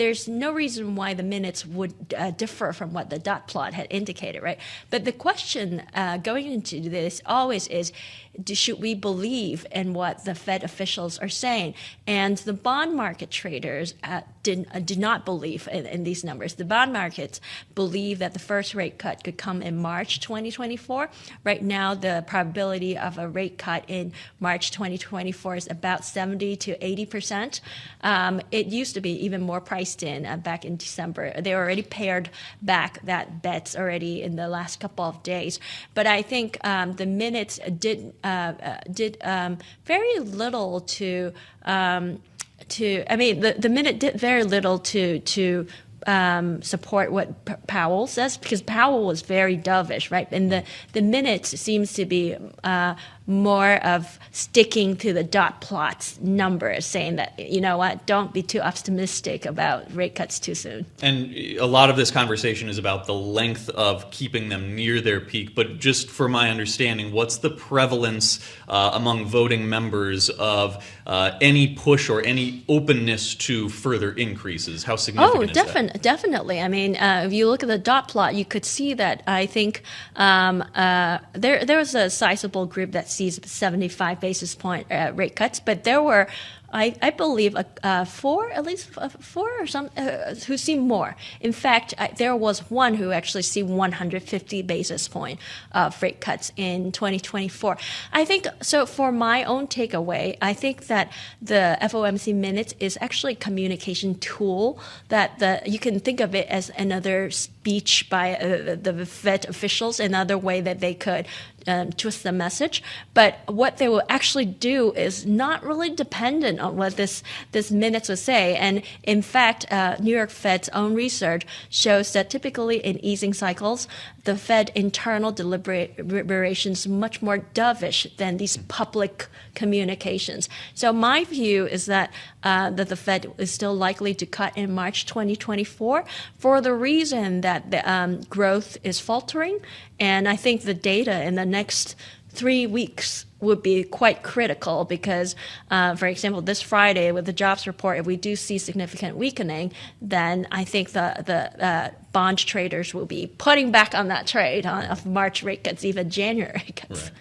there's no reason why the minutes would differ from what the dot plot had indicated, right? But the question going into this always is, should we believe in what the Fed officials are saying? And the bond market traders did not believe in these numbers. The bond markets believe that the first rate cut could come in March 2024. Right now, the probability of a rate cut in March 2024 is about 70 to 80%. It used to be even more priced in back in December. They already pared back that bets already in the last couple of days. But I think the minutes did very little to. The minute did very little to support what Powell says, because Powell was very dovish, right? And the minute seems to be more of sticking to the dot plots numbers, saying that, you know what, don't be too optimistic about rate cuts too soon. And a lot of this conversation is about the length of keeping them near their peak. But just for my understanding, what's the prevalence among voting members of any push or any openness to further increases? How significant is that? Definitely. I mean, if you look at the dot plot, you could see that I think there was a sizable group that sees 75 basis point rate cuts, but there were, I believe, at least four or some who see more. In fact, there was one who actually see 150 basis point of rate cuts in 2024. I think, so for my own takeaway, I think that the FOMC minutes is actually a communication tool that you can think of it as another speech by the Fed officials, another way that they could twist the message. But what they will actually do is not really dependent on what this minutes will say. And in fact, New York Fed's own research shows that typically in easing cycles, the Fed internal deliberations much more dovish than these public communications. So my view is that the Fed is still likely to cut in March 2024 for the reason that the growth is faltering. And I think the data in the next 3 weeks would be quite critical because, for example, this Friday with the jobs report, if we do see significant weakening, then I think the bond traders will be putting back on that trade of March rate cuts, even January rate cuts. Right.